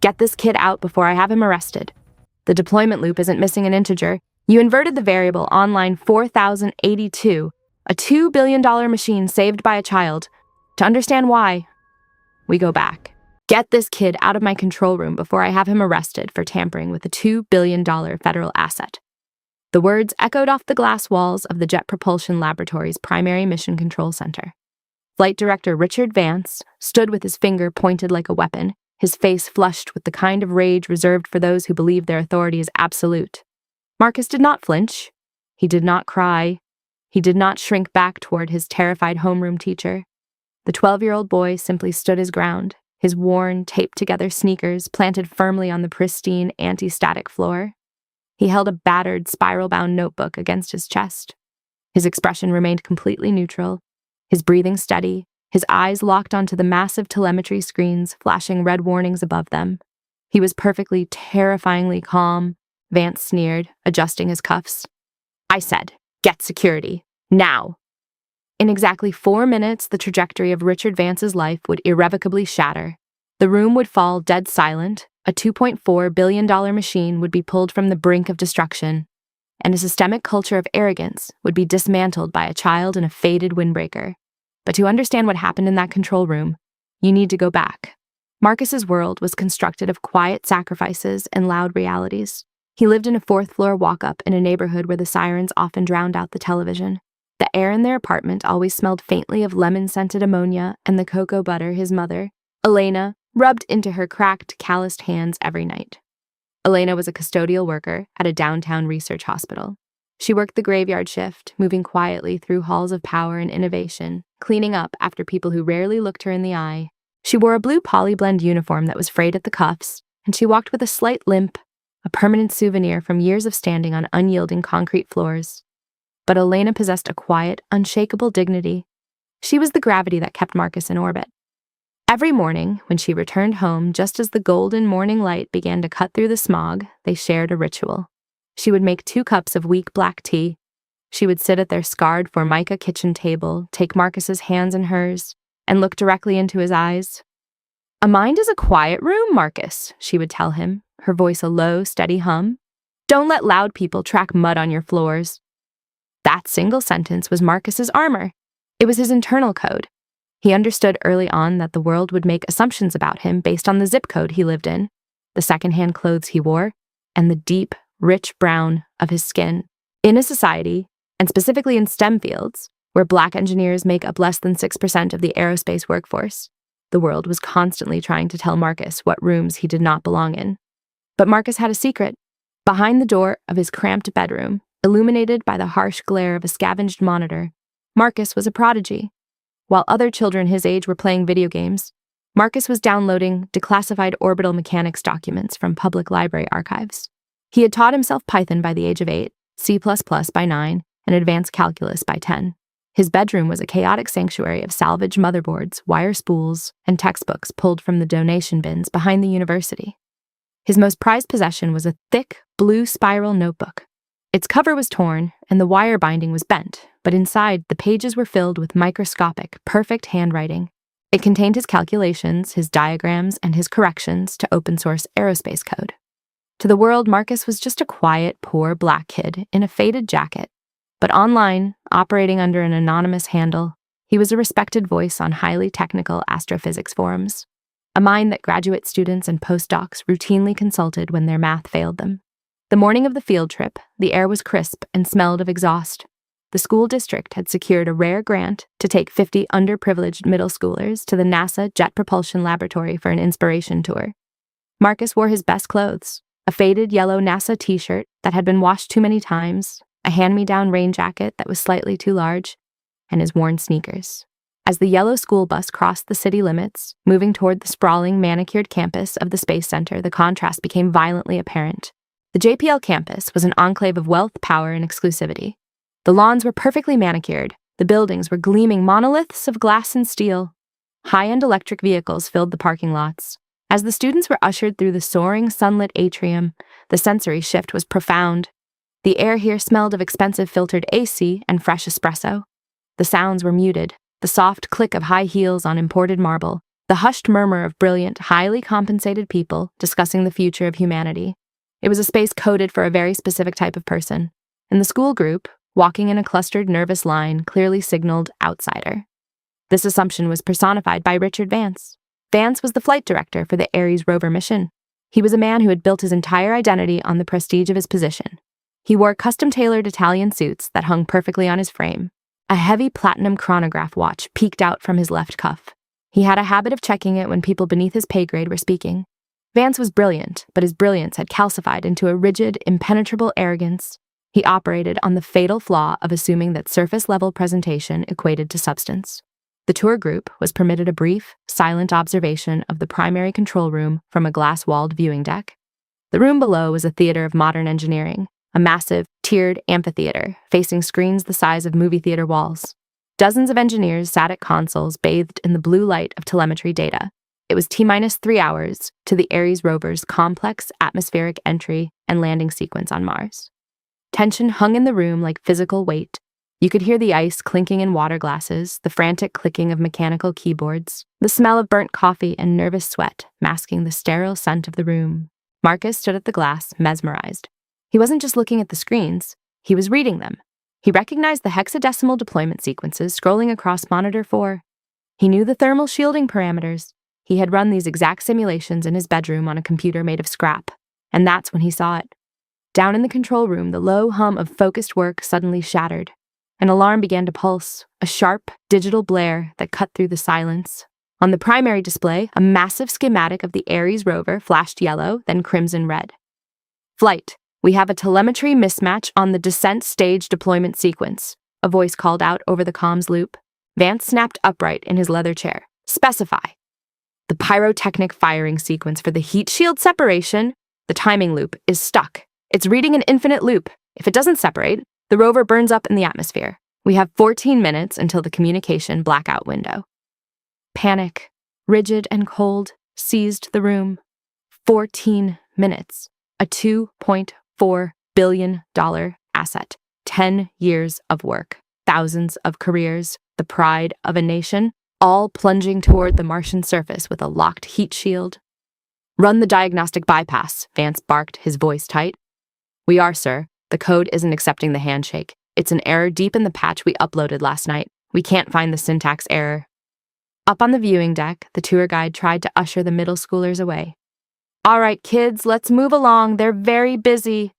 Get this kid out before I have him arrested. The deployment loop isn't missing an integer. You inverted the variable on line 4082, a $2 billion machine saved by a child. To understand why, we go back. Get this kid out of my control room before I have him arrested for tampering with a $2 billion federal asset. The words echoed off the glass walls of the Jet Propulsion Laboratory's primary mission control center. Flight Director Richard Vance stood with his finger pointed like a weapon, his face flushed with the kind of rage reserved for those who believe their authority is absolute. Marcus did not flinch. He did not cry. He did not shrink back toward his terrified homeroom teacher. The 12-year-old boy simply stood his ground, his worn, taped-together sneakers planted firmly on the pristine, anti-static floor. He held a battered, spiral-bound notebook against his chest. His expression remained completely neutral, his breathing steady, his eyes locked onto the massive telemetry screens flashing red warnings above them. He was perfectly, terrifyingly calm, Vance sneered, adjusting his cuffs. I said, get security, now. In exactly 4 minutes, the trajectory of Richard Vance's life would irrevocably shatter. The room would fall dead silent, a $2.4 billion machine would be pulled from the brink of destruction, and a systemic culture of arrogance would be dismantled by a child in a faded windbreaker. But to understand what happened in that control room, you need to go back. Marcus's world was constructed of quiet sacrifices and loud realities. He lived in a fourth-floor walk-up in a neighborhood where the sirens often drowned out the television. The air in their apartment always smelled faintly of lemon-scented ammonia and the cocoa butter his mother, Elena, rubbed into her cracked, calloused hands every night. Elena was a custodial worker at a downtown research hospital. She worked the graveyard shift, moving quietly through halls of power and innovation, cleaning up after people who rarely looked her in the eye. She wore a blue polyblend uniform that was frayed at the cuffs, and she walked with a slight limp, a permanent souvenir from years of standing on unyielding concrete floors. But Elena possessed a quiet, unshakable dignity. She was the gravity that kept Marcus in orbit. Every morning, when she returned home just as the golden morning light began to cut through the smog, they shared a ritual. She would make 2 cups of weak black tea. She would sit at their scarred Formica kitchen table, take Marcus's hands in hers, and look directly into his eyes. A mind is a quiet room, Marcus, she would tell him, her voice a low, steady hum. Don't let loud people track mud on your floors. That single sentence was Marcus's armor. It was his internal code. He understood early on that the world would make assumptions about him based on the zip code he lived in, the secondhand clothes he wore, and the deep, rich brown of his skin. In a society, and specifically in STEM fields, where Black engineers make up less than 6% of the aerospace workforce, the world was constantly trying to tell Marcus what rooms he did not belong in. But Marcus had a secret. Behind the door of his cramped bedroom, illuminated by the harsh glare of a scavenged monitor, Marcus was a prodigy. While other children his age were playing video games, Marcus was downloading declassified orbital mechanics documents from public library archives. He had taught himself Python by the age of 8, C++ by 9, and advanced calculus by 10. His bedroom was a chaotic sanctuary of salvaged motherboards, wire spools, and textbooks pulled from the donation bins behind the university. His most prized possession was a thick, blue spiral notebook. Its cover was torn, and the wire binding was bent, but inside, the pages were filled with microscopic, perfect handwriting. It contained his calculations, his diagrams, and his corrections to open-source aerospace code. To the world, Marcus was just a quiet, poor black kid in a faded jacket. But online, operating under an anonymous handle, he was a respected voice on highly technical astrophysics forums, a mind that graduate students and postdocs routinely consulted when their math failed them. The morning of the field trip, the air was crisp and smelled of exhaust. The school district had secured a rare grant to take 50 underprivileged middle schoolers to the NASA Jet Propulsion Laboratory for an inspiration tour. Marcus wore his best clothes, a faded yellow NASA t-shirt that had been washed too many times, a hand-me-down rain jacket that was slightly too large, and his worn sneakers. As the yellow school bus crossed the city limits, moving toward the sprawling, manicured campus of the Space Center, the contrast became violently apparent. The JPL campus was an enclave of wealth, power, and exclusivity. The lawns were perfectly manicured. The buildings were gleaming monoliths of glass and steel. High-end electric vehicles filled the parking lots. As the students were ushered through the soaring, sunlit atrium, the sensory shift was profound. The air here smelled of expensive filtered AC and fresh espresso. The sounds were muted, the soft click of high heels on imported marble, the hushed murmur of brilliant, highly compensated people discussing the future of humanity. It was a space coded for a very specific type of person, and the school group, walking in a clustered, nervous line, clearly signaled outsider. This assumption was personified by Richard Vance. Vance was the flight director for the Ares Rover mission. He was a man who had built his entire identity on the prestige of his position. He wore custom-tailored Italian suits that hung perfectly on his frame. A heavy platinum chronograph watch peeked out from his left cuff. He had a habit of checking it when people beneath his pay grade were speaking. Vance was brilliant, but his brilliance had calcified into a rigid, impenetrable arrogance. He operated on the fatal flaw of assuming that surface-level presentation equated to substance. The tour group was permitted a brief, silent observation of the primary control room from a glass-walled viewing deck. The room below was a theater of modern engineering, a massive, tiered amphitheater facing screens the size of movie theater walls. Dozens of engineers sat at consoles bathed in the blue light of telemetry data. It was T-minus 3 hours to the Ares rover's complex atmospheric entry and landing sequence on Mars. Tension hung in the room like physical weight. You could hear the ice clinking in water glasses, the frantic clicking of mechanical keyboards, the smell of burnt coffee and nervous sweat masking the sterile scent of the room. Marcus stood at the glass, mesmerized. He wasn't just looking at the screens, he was reading them. He recognized the hexadecimal deployment sequences scrolling across monitor 4. He knew the thermal shielding parameters. He had run these exact simulations in his bedroom on a computer made of scrap, and that's when he saw it. Down in the control room, the low hum of focused work suddenly shattered. An alarm began to pulse, a sharp, digital blare that cut through the silence. On the primary display, a massive schematic of the Ares rover flashed yellow, then crimson red. "Flight, we have a telemetry mismatch on the descent stage deployment sequence," a voice called out over the comms loop. Vance snapped upright in his leather chair. "Specify." "The pyrotechnic firing sequence for the heat shield separation. The timing loop is stuck. It's reading an infinite loop. If it doesn't separate, the rover burns up in the atmosphere. We have 14 minutes until the communication blackout window." Panic, rigid and cold, seized the room. 14 minutes. A $2.4 billion asset. 10 years of work. Thousands of careers. The pride of a nation. All plunging toward the Martian surface with a locked heat shield. "Run the diagnostic bypass," Vance barked, his voice tight. "We are, sir. The code isn't accepting the handshake. It's an error deep in the patch we uploaded last night. We can't find the syntax error." Up on the viewing deck, the tour guide tried to usher the middle schoolers away. "All right, kids, let's move along. They're very busy."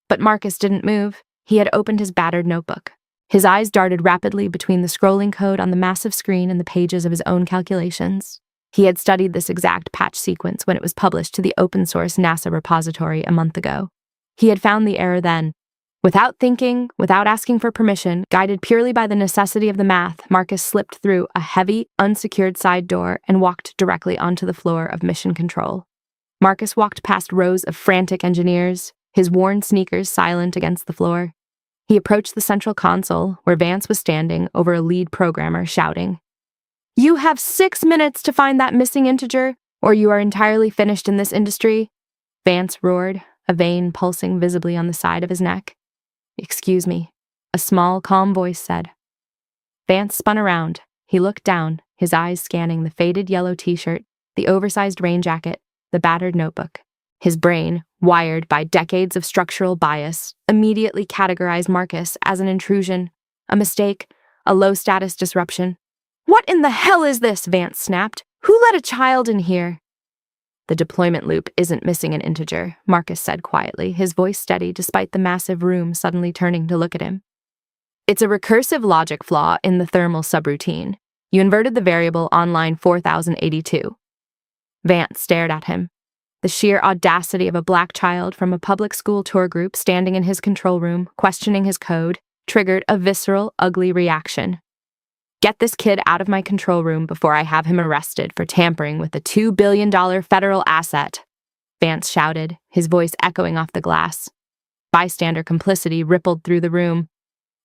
But Marcus didn't move. He had opened his battered notebook. His eyes darted rapidly between the scrolling code on the massive screen and the pages of his own calculations. He had studied this exact patch sequence when it was published to the open-source NASA repository a month ago. He had found the error then. Without thinking, without asking for permission, guided purely by the necessity of the math, Marcus slipped through a heavy, unsecured side door and walked directly onto the floor of mission control. Marcus walked past rows of frantic engineers, his worn sneakers silent against the floor. He approached the central console, where Vance was standing over a lead programmer shouting, "You have 6 minutes to find that missing integer, or you are entirely finished in this industry." Vance roared, a vein pulsing visibly on the side of his neck. "Excuse me," a small, calm voice said. Vance spun around. He looked down, his eyes scanning the faded yellow t-shirt, the oversized rain jacket, the battered notebook. His brain, wired by decades of structural bias, immediately categorized Marcus as an intrusion, a mistake, a low-status disruption. "What in the hell is this?" Vance snapped. "Who let a child in here?" "The deployment loop isn't missing an integer," Marcus said quietly, his voice steady despite the massive room suddenly turning to look at him. "It's a recursive logic flaw in the thermal subroutine. You inverted the variable on line 4082. Vance stared at him. The sheer audacity of a black child from a public school tour group standing in his control room, questioning his code, triggered a visceral, ugly reaction. "Get this kid out of my control room before I have him arrested for tampering with a $2 billion federal asset," Vance shouted, his voice echoing off the glass. Bystander complicity rippled through the room.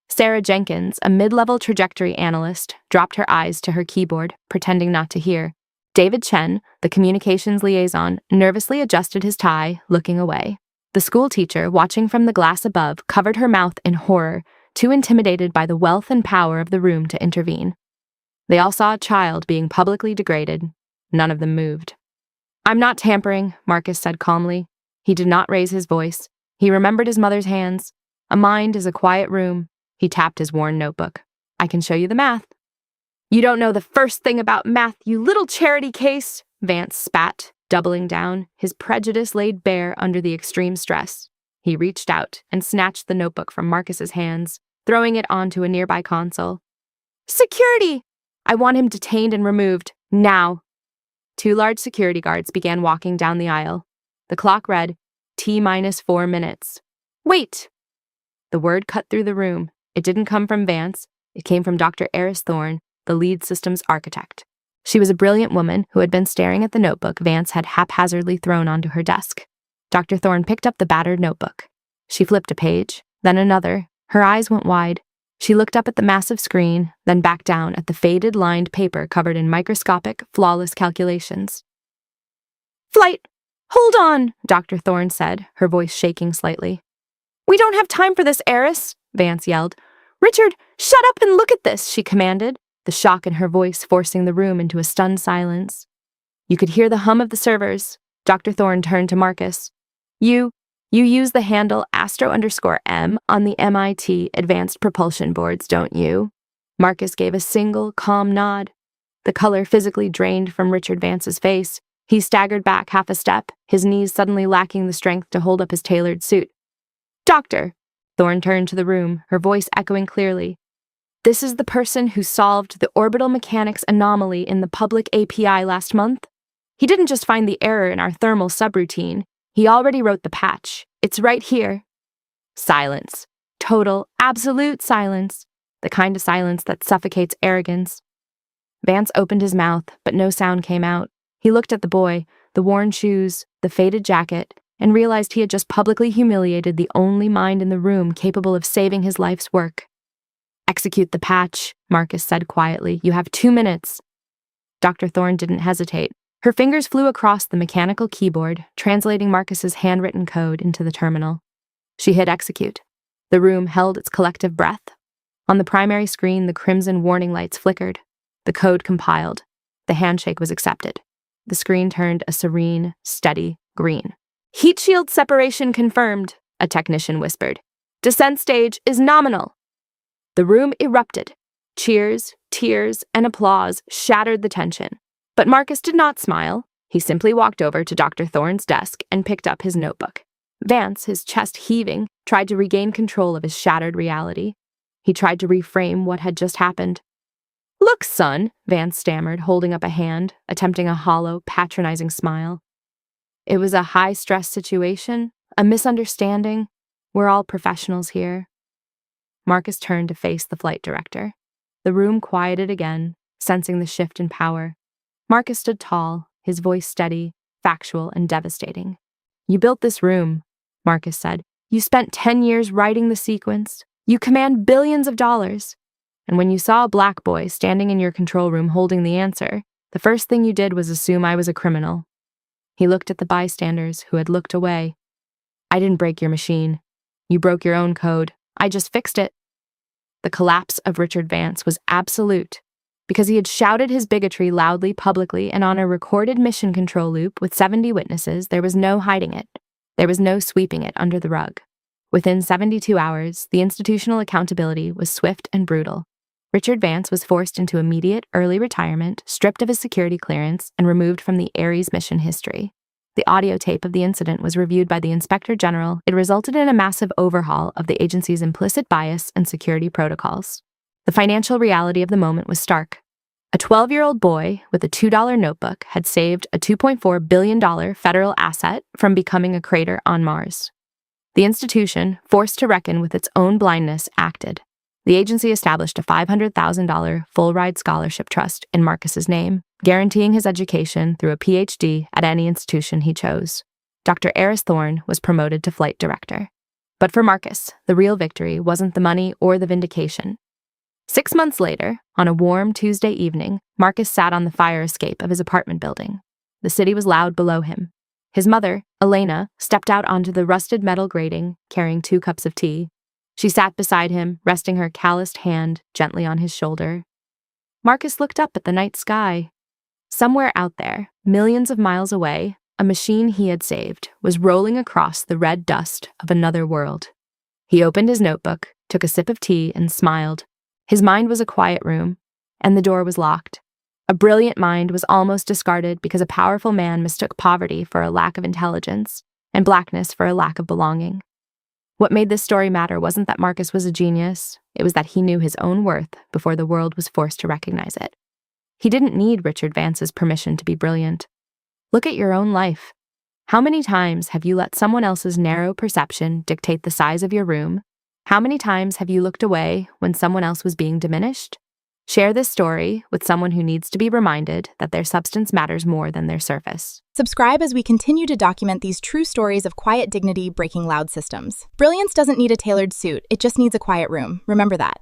Sarah Jenkins, a mid-level trajectory analyst, dropped her eyes to her keyboard, pretending not to hear. David Chen, the communications liaison, nervously adjusted his tie, looking away. The school teacher, watching from the glass above, covered her mouth in horror, too intimidated by the wealth and power of the room to intervene. They all saw a child being publicly degraded, None of them moved. "I'm not tampering," Marcus said calmly. He did not raise his voice. He remembered his mother's hands. A mind is a quiet room. He tapped his worn notebook. "I can show you the math." "You don't know the first thing about math, you little charity case," Vance spat, doubling down, his prejudice laid bare under the extreme stress. He reached out and snatched the notebook from Marcus's hands, throwing it onto a nearby console. "Security! I want him detained and removed, now." Two large security guards began walking down the aisle. The clock read, T-4 minutes. "Wait!" The word cut through the room. It didn't come from Vance. It came from Dr. Eris Thorne, the lead systems architect. She was a brilliant woman who had been staring at the notebook Vance had haphazardly thrown onto her desk. Dr. Thorne picked up the battered notebook. She flipped a page, then another. Her eyes went wide. She looked up at the massive screen, then back down at the faded, lined paper covered in microscopic, flawless calculations. "Flight! Hold on!" Dr. Thorne said, her voice shaking slightly. "We don't have time for this, Eris," Vance yelled. "Richard, shut up and look at this," she commanded, the shock in her voice forcing the room into a stunned silence. You could hear the hum of the servers. Dr. Thorne turned to Marcus. You use the handle *M on the MIT Advanced Propulsion Boards, don't you?" Marcus gave a single, calm nod. The color physically drained from Richard Vance's face. He staggered back half a step, his knees suddenly lacking the strength to hold up his tailored suit. "Doctor," Thorne turned to the room, her voice echoing clearly. "This is the person who solved the orbital mechanics anomaly in the public API last month. He didn't just find the error in our thermal subroutine. He already wrote the patch. It's right here." Silence. Total, absolute silence. The kind of silence that suffocates arrogance. Vance opened his mouth, but no sound came out. He looked at the boy, the worn shoes, the faded jacket, and realized he had just publicly humiliated the only mind in the room capable of saving his life's work. "Execute the patch," Marcus said quietly. "You have 2 minutes." Dr. Thorne didn't hesitate. Her fingers flew across the mechanical keyboard, translating Marcus's handwritten code into the terminal. She hit execute. The room held its collective breath. On the primary screen, the crimson warning lights flickered. The code compiled. The handshake was accepted. The screen turned a serene, steady green. "Heat shield separation confirmed," a technician whispered. "Descent stage is nominal." The room erupted. Cheers, tears, and applause shattered the tension. But Marcus did not smile. He simply walked over to Dr. Thorne's desk and picked up his notebook. Vance, his chest heaving, tried to regain control of his shattered reality. He tried to reframe what had just happened. "Look, son," Vance stammered, holding up a hand, attempting a hollow, patronizing smile. "It was a high-stress situation, a misunderstanding. We're all professionals here." Marcus turned to face the flight director. The room quieted again, sensing the shift in power. Marcus stood tall, his voice steady, factual, and devastating. "You built this room," Marcus said. "You spent 10 years writing the sequence. You command billions of dollars. And when you saw a black boy standing in your control room holding the answer, the first thing you did was assume I was a criminal." He looked at the bystanders who had looked away. "I didn't break your machine. You broke your own code. I just fixed it." The collapse of Richard Vance was absolute. Because he had shouted his bigotry loudly, publicly, and on a recorded mission control loop with 70 witnesses, there was no hiding it. There was no sweeping it under the rug. Within 72 hours, the institutional accountability was swift and brutal. Richard Vance was forced into immediate, early retirement, stripped of his security clearance, and removed from the Ares mission history. The audio tape of the incident was reviewed by the Inspector General. It resulted in a massive overhaul of the agency's implicit bias and security protocols. The financial reality of the moment was stark. A 12-year-old boy with a $2 notebook had saved a $2.4 billion federal asset from becoming a crater on Mars. The institution, forced to reckon with its own blindness, acted. The agency established a $500,000 full-ride scholarship trust in Marcus's name, guaranteeing his education through a PhD at any institution he chose. Dr. Eris Thorne was promoted to flight director. But for Marcus, the real victory wasn't the money or the vindication. 6 months later, on a warm Tuesday evening, Marcus sat on the fire escape of his apartment building. The city was loud below him. His mother, Elena, stepped out onto the rusted metal grating, carrying 2 cups of tea. She sat beside him, resting her calloused hand gently on his shoulder. Marcus looked up at the night sky. Somewhere out there, millions of miles away, a machine he had saved was rolling across the red dust of another world. He opened his notebook, took a sip of tea, and smiled. His mind was a quiet room, and the door was locked. A brilliant mind was almost discarded because a powerful man mistook poverty for a lack of intelligence and blackness for a lack of belonging. What made this story matter wasn't that Marcus was a genius, it was that he knew his own worth before the world was forced to recognize it. He didn't need Richard Vance's permission to be brilliant. Look at your own life. How many times have you let someone else's narrow perception dictate the size of your room? How many times have you looked away when someone else was being diminished? Share this story with someone who needs to be reminded that their substance matters more than their surface. Subscribe as we continue to document these true stories of quiet dignity breaking loud systems. Brilliance doesn't need a tailored suit, it just needs a quiet room. Remember that.